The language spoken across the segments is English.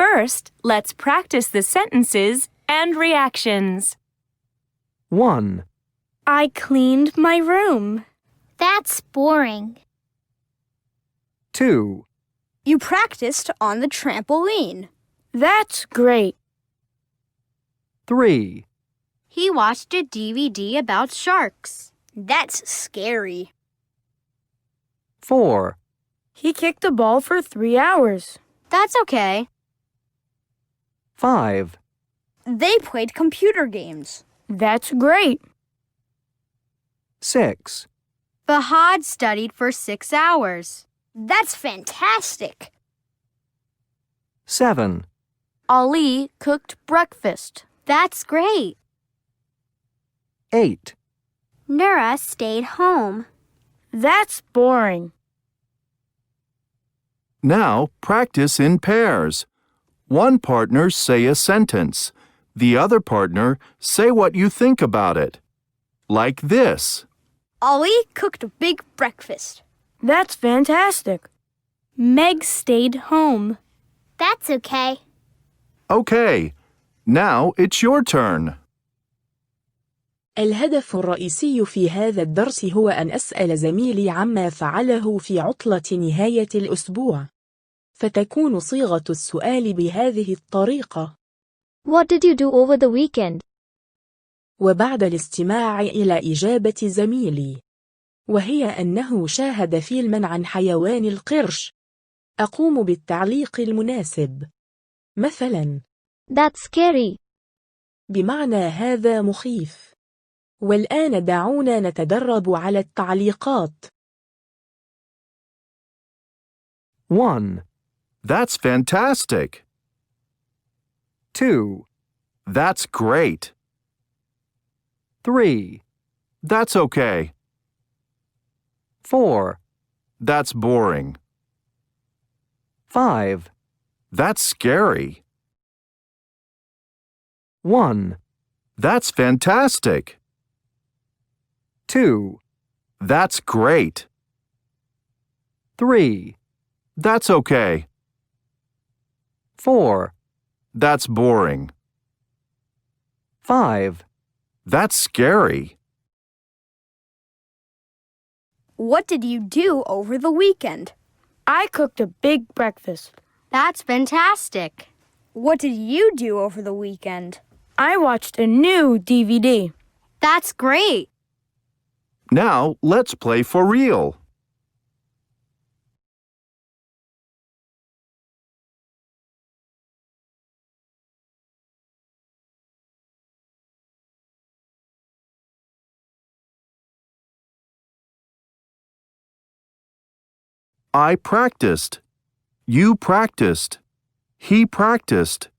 First, let's practice the sentences and reactions. 1. I cleaned my room. That's boring. 2. You practiced on the trampoline. That's great. 3. He watched a DVD about sharks. That's scary. 4. He kicked the ball for 3 hours. That's okay. 5. They played computer games. That's great. 6. Fahad studied for 6 hours. That's fantastic. 7. Ali cooked breakfast. That's great. 8. Nura stayed home. That's boring. Now practice in pairs. One partner say a sentence. The other partner say what you think about it. Like this. Ali cooked a big breakfast. That's fantastic. Meg stayed home. That's okay. Okay, now it's your turn. الهدف الرئيسي في هذا الدرس هو أن أسأل زميلي عما فعله في عطلة نهاية الأسبوع. فتكون صيغة السؤال بهذه الطريقة. What did you do over the weekend? وبعد الاستماع إلى إجابة زميلي، وهي أنه شاهد فيلما عن حيوان القرش، أقوم بالتعليق المناسب. مثلا That's scary. بمعنى هذا مخيف. والآن دعونا نتدرب على التعليقات. 1. That's fantastic. 2. That's great. 3. That's okay. 4. That's boring. 5. That's scary. 1. That's fantastic. 2. That's great. 3. That's okay. 4. That's boring. 5. That's scary. What did you do over the weekend? I cooked a big breakfast. That's fantastic. What did you do over the weekend? I watched a new DVD. That's great. Now let's play for real. I practiced. You practiced. He practiced.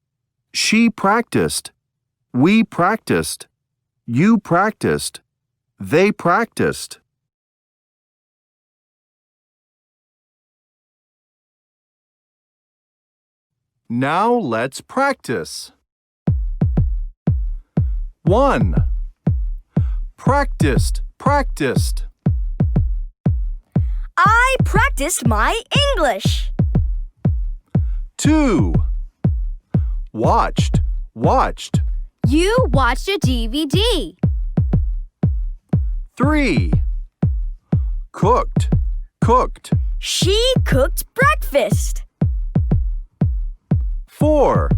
She practiced. We practiced. You practiced. They practiced. Now let's practice. 1. Practiced, practiced. I practiced my English. 2. Watched, watched. You watched a DVD. 3. Cooked, cooked. She cooked breakfast. 4.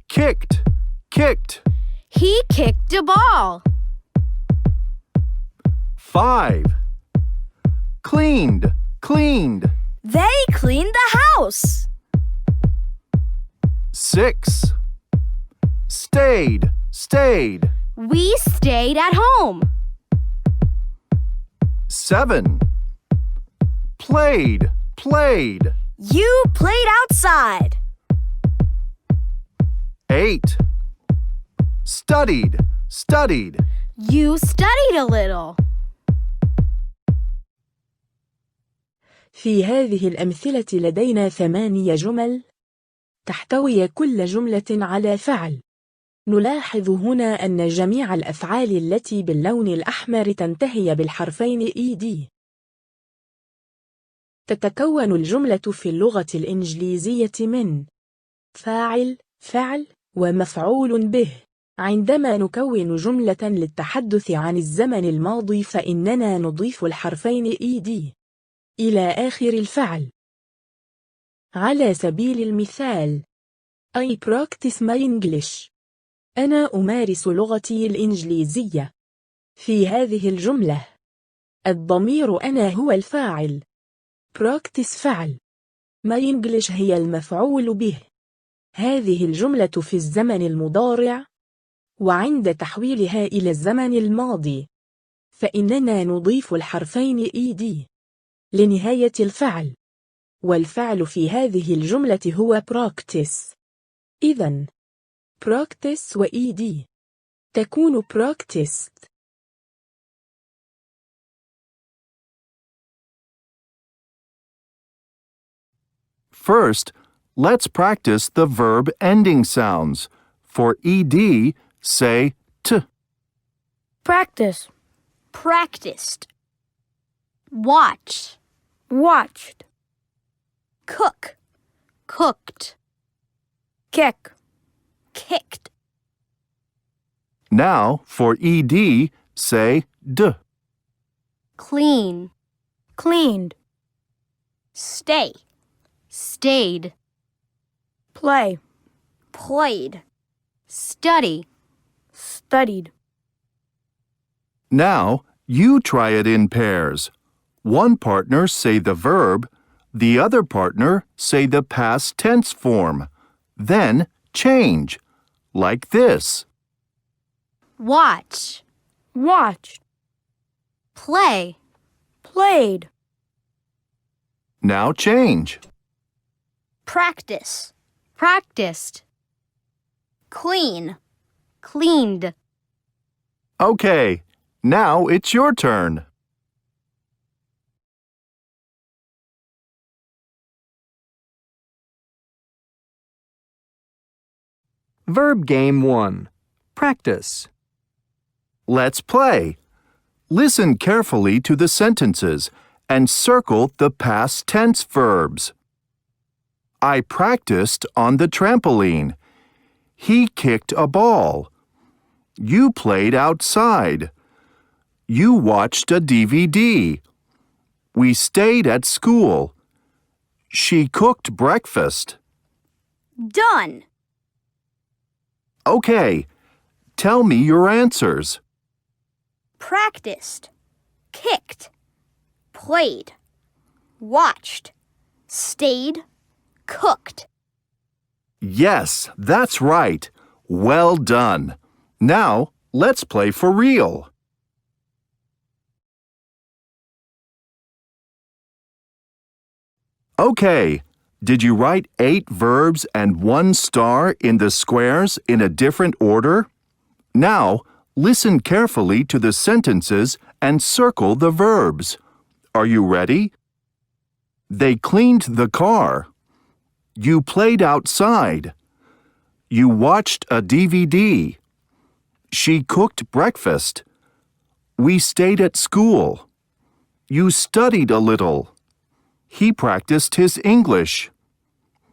Kicked, kicked. He kicked a ball. 5. Cleaned, cleaned. They cleaned the house. 6. Stayed, stayed. We stayed at home. 7. Played, played. You played outside. 8. Studied, studied. You studied a little. في هذه الأمثلة لدينا 8 جمل تحتوي كل جملة على فعل. نلاحظ هنا أن جميع الأفعال التي باللون الأحمر تنتهي بالحرفين ED. تتكون الجملة في اللغة الإنجليزية من فاعل، فعل، ومفعول به. عندما نكون جملة للتحدث عن الزمن الماضي فإننا نضيف الحرفين ed إلى آخر الفعل. على سبيل المثال I practice my English. أنا أمارس لغتي الإنجليزية. في هذه الجملة الضمير أنا هو الفاعل. practice فعل. my English هي المفعول به. هذه الجملة في الزمن المضارع، وعند تحويلها إلى الزمن الماضي فإننا نضيف الحرفين ed لنهاية الفعل، والفعل في هذه الجملة هو practice. إذن practice و ed تكون practiced. First, let's practice the verb ending sounds. For ed, say t. Practice. Practiced. Watch. Watched. Cook. Cooked. Kick. Kicked. Now, for ed, say d. Clean. Cleaned. Stay. Stayed. Play. Played. Study. Studied. Now, you try it in pairs. One partner say the verb, the other partner say the past tense form. Then change, like this. Watch. Watched. Play. Played. Now change. Practice. Practiced. Clean. Cleaned. Okay, now it's your turn. Verb Game 1. Practice. Let's play. Listen carefully to the sentences and circle the past tense verbs. I practiced on the trampoline. He kicked a ball. You played outside. You watched a DVD. We stayed at school. She cooked breakfast. Done. Okay, tell me your answers. Practiced. Kicked. Played. Watched. Stayed. Cooked. Yes, that's right. Well done. Now, let's play for real. Okay, did you write 8 verbs and 1 star in the squares in a different order? Now, listen carefully to the sentences and circle the verbs. Are you ready? They cleaned the car. You played outside. You watched a DVD. She cooked breakfast. We stayed at school. You studied a little. He practiced his English.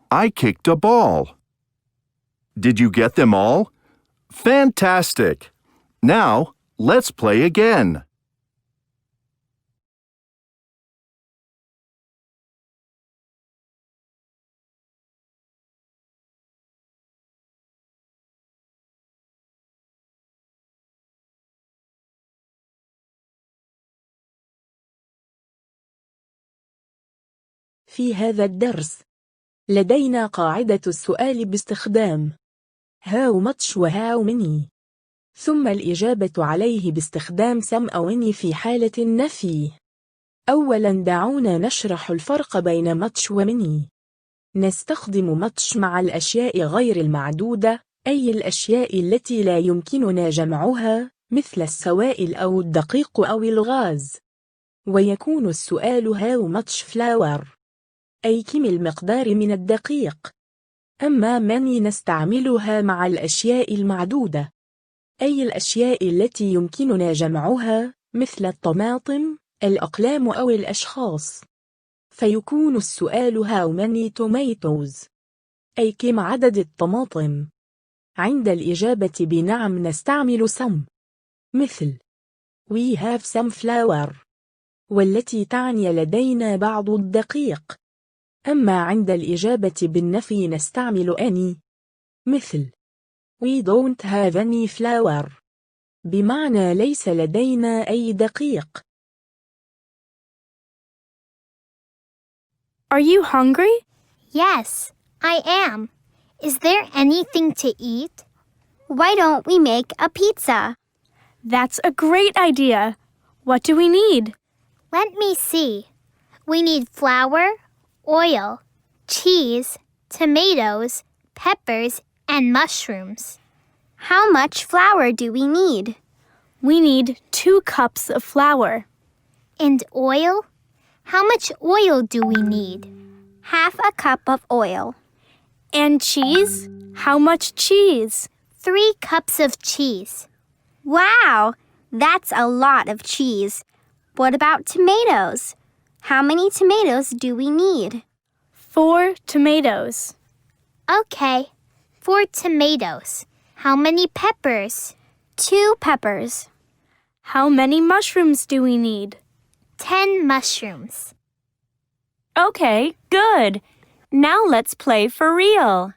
I kicked a ball. Did you get them all? Fantastic! Now, let's play again. في هذا الدرس لدينا قاعدة السؤال باستخدام how much و how many، ثم الإجابة عليه باستخدام some أو any في حالة النفي. أولاً دعونا نشرح الفرق بين much و many. نستخدم much مع الأشياء غير المعدودة، أي الأشياء التي لا يمكننا جمعها مثل السوائل أو الدقيق أو الغاز. ويكون السؤال how much flour، أي كم المقدار من الدقيق. أما many نستعملها مع الأشياء المعدودة، أي الأشياء التي يمكننا جمعها مثل الطماطم، الأقلام أو الأشخاص. فيكون السؤال how many tomatoes، أي كم عدد الطماطم؟ عند الإجابة بنعم نستعمل some مثل We have some flour والتي تعني لدينا بعض الدقيق. أما عند الإجابة بالنفي نستعمل any مثل We don't have any flour بمعنى ليس لدينا أي دقيق. Are you hungry? Yes, I am. Is there anything to eat? Why don't we make a pizza? That's a great idea. What do we need? Let me see. We need flour, oil, cheese, tomatoes, peppers, and mushrooms. How much flour do we need? We need 2 cups of flour. And oil? How much oil do we need? Half a cup of oil. And cheese? How much cheese? 3 cups of cheese. Wow, that's a lot of cheese. What about tomatoes? How many tomatoes do we need? 4 tomatoes. Okay, 4 tomatoes. How many peppers? 2 peppers. How many mushrooms do we need? 10 mushrooms. Okay, good. Now let's play for real.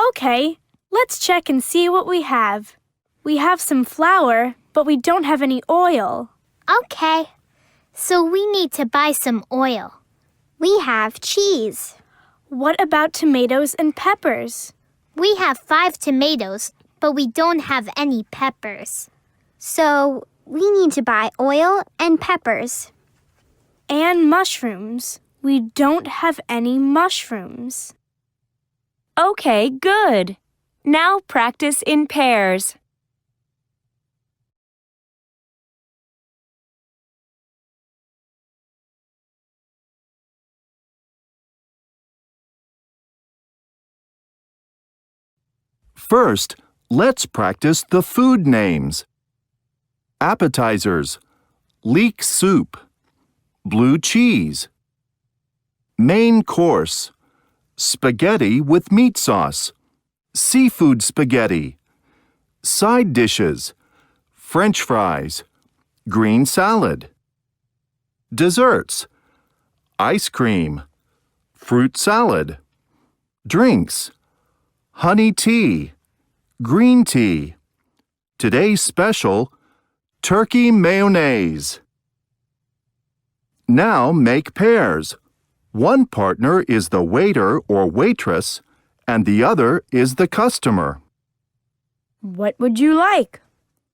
Okay, let's check and see what we have. We have some flour, but we don't have any oil. Okay, so we need to buy some oil. We have cheese. What about tomatoes and peppers? We have 5 tomatoes, but we don't have any peppers. So we need to buy oil and peppers. And mushrooms. We don't have any mushrooms. Okay, good. Now practice in pairs. First, let's practice the food names. Appetizers, leek soup, blue cheese. Main course, spaghetti with meat sauce, seafood spaghetti. Side dishes, French fries, green salad. Desserts, ice cream, fruit salad. Drinks, honey tea, green tea. Today's special, turkey mayonnaise. Now make pairs. One partner is the waiter or waitress, and the other is the customer. What would you like?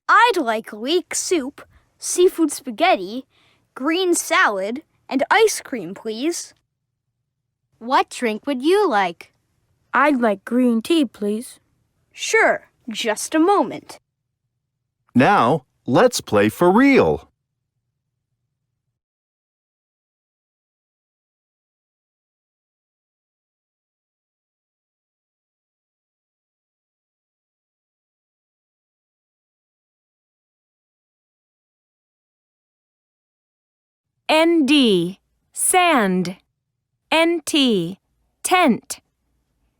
I'd like leek soup, seafood spaghetti, green salad, and ice cream, please. What drink would you like? I'd like green tea, please. Sure, just a moment. Now, let's play for real. ND, sand. NT, tent.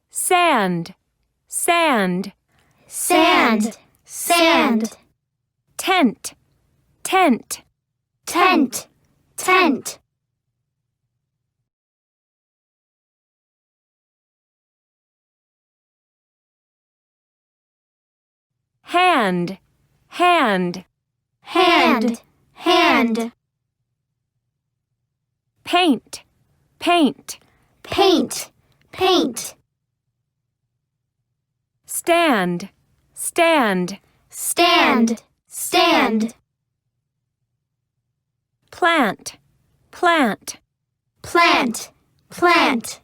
Sand, sand. Sand, sand. Tent, tent. Tent, tent. Hand, hand. Hand, hand. Paint, paint. Paint, paint. Stand, stand. Stand, stand. Plant, plant. Plant, plant.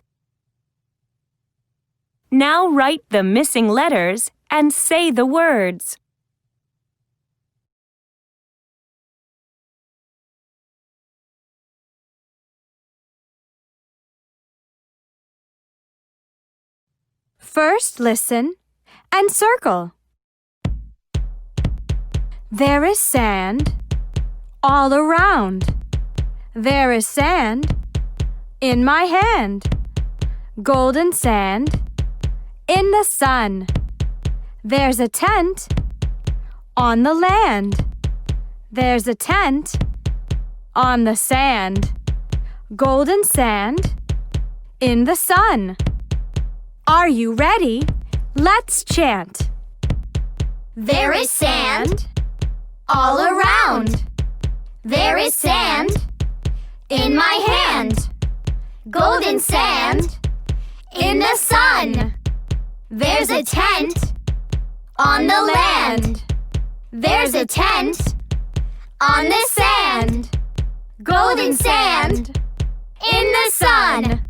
Now write the missing letters and say the words. First, listen and circle. There is sand all around. There is sand in my hand. Golden sand in the sun. There's a tent on the land. There's a tent on the sand. Golden sand in the sun. Are you ready? Let's chant. There is sand all around. There is sand in my hand. Golden sand in the sun. There's a tent on the land. There's a tent on the sand. Golden sand in the sun.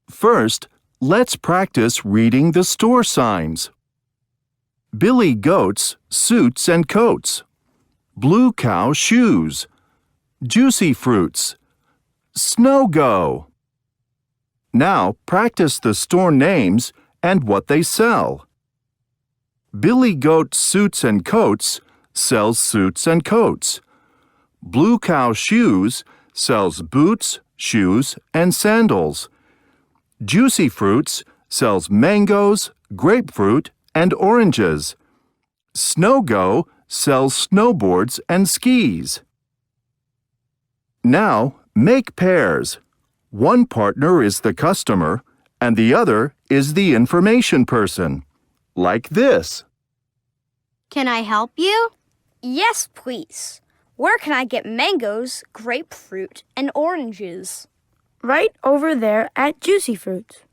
First, let's practice reading the store signs. Billy Goat's suits and coats. Blue Cow shoes. Juicy fruits. Snow Go. Now practice the store names and what they sell. Billy Goat Suits and Coats sells suits and coats. Blue Cow Shoes sells boots, shoes, and sandals. Juicy Fruits sells mangoes, grapefruit, and oranges. Snow Go sells snowboards and skis. Now, make pairs. One partner is the customer, and the other is the information person. Like this. Can I help you? Yes, please. Where can I get mangoes, grapefruit, and oranges? Right over there at Juicy Fruits.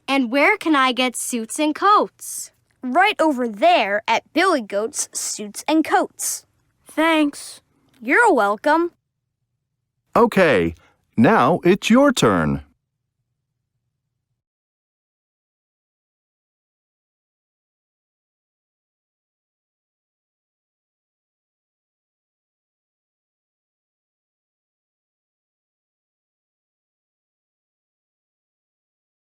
And where can I get suits and coats? Right over there at Billy Goat's Suits and Coats. Thanks. You're welcome. Okay, now it's your turn.